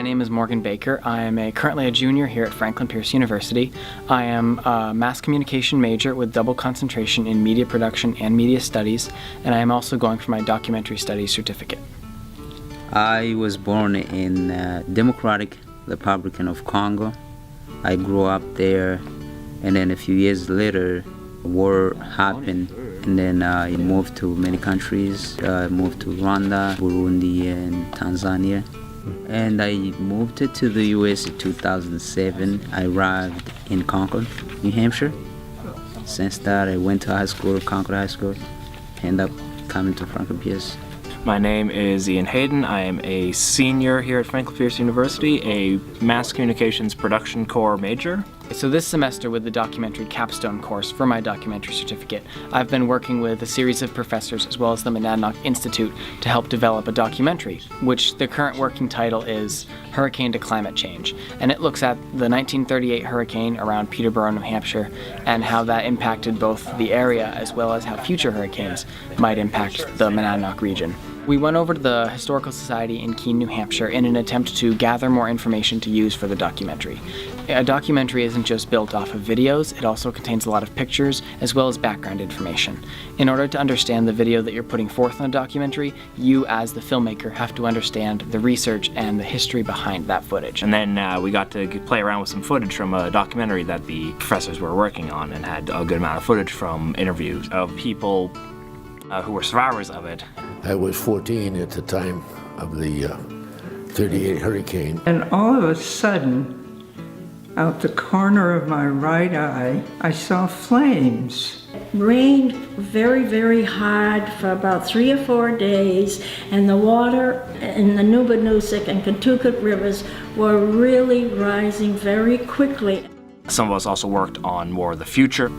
My name is Morgan Baker. I am currently a junior here at Franklin Pierce University. I am a mass communication major with double concentration in media production and media studies, and I am also going for my documentary studies certificate. I was born in Democratic Republic of Congo. I grew up there, and then a few years later, war happened, and then I moved to many countries. I moved to Rwanda, Burundi, and Tanzania. And I moved to the U.S. in 2007. I arrived in Concord, New Hampshire. Since that, I went to high school, Concord High School, ended up coming to Franklin Pierce. My name is Ian Hayden. I am a senior here at Franklin Pierce University, a Mass Communications Production Core major. So this semester with the documentary capstone course for my documentary certificate, I've been working with a series of professors as well as the Monadnock Institute to help develop a documentary, which the current working title is Hurricane to Climate Change. And it looks at the 1938 hurricane around Peterborough, New Hampshire, and how that impacted both the area as well as how future hurricanes might impact the Monadnock region. We went over to the Historical Society in Keene, New Hampshire in an attempt to gather more information to use for the documentary. A documentary isn't just built off of videos, it also contains a lot of pictures as well as background information. In order to understand the video that you're putting forth in a documentary, you as the filmmaker have to understand the research and the history behind that footage. And then we got to play around with some footage from a documentary that the professors were working on, and had a good amount of footage from interviews of people who were survivors of it. I was 14 at the time of the 38 hurricane. And all of a sudden, out the corner of my right eye, I saw flames. It rained very, very hard for about 3 or 4 days, and the water in the Nubanusik and Kentucket rivers were really rising very quickly. Some of us also worked on more of the future.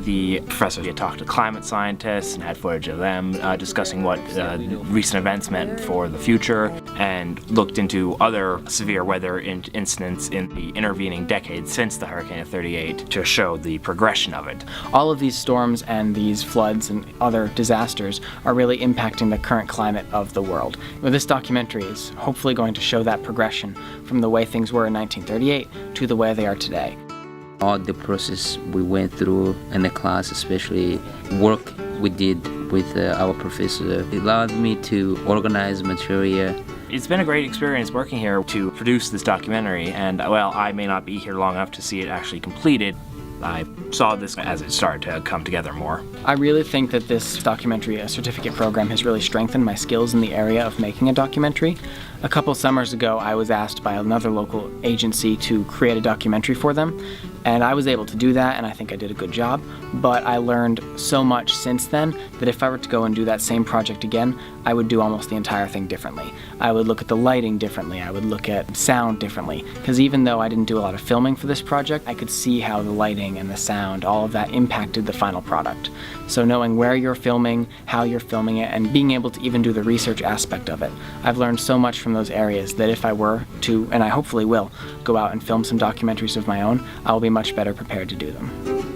The professors had talked to climate scientists and had footage of them discussing what recent events meant for the future, and looked into other severe weather incidents in the intervening decades since the hurricane of 38 to show the progression of it. All of these storms and these floods and other disasters are really impacting the current climate of the world. Well, this documentary is hopefully going to show that progression from the way things were in 1938 to the way they are today. All the process we went through in the class, especially work we did with our professor, it allowed me to organize material. It's been a great experience working here to produce this documentary, and well, I may not be here long enough to see it actually completed. I saw this as it started to come together more. I really think that this documentary certificate program has really strengthened my skills in the area of making a documentary. A couple summers ago, I was asked by another local agency to create a documentary for them, and I was able to do that, and I think I did a good job, but I learned so much since then that if I were to go and do that same project again, I would do almost the entire thing differently. I would look at the lighting differently, I would look at sound differently, because even though I didn't do a lot of filming for this project, I could see how the lighting and the sound, all of that impacted the final product. So knowing where you're filming, how you're filming it, and being able to even do the research aspect of it, I've learned so much from those areas that if I were to, and I hopefully will, go out and film some documentaries of my own, I'll be much better prepared to do them.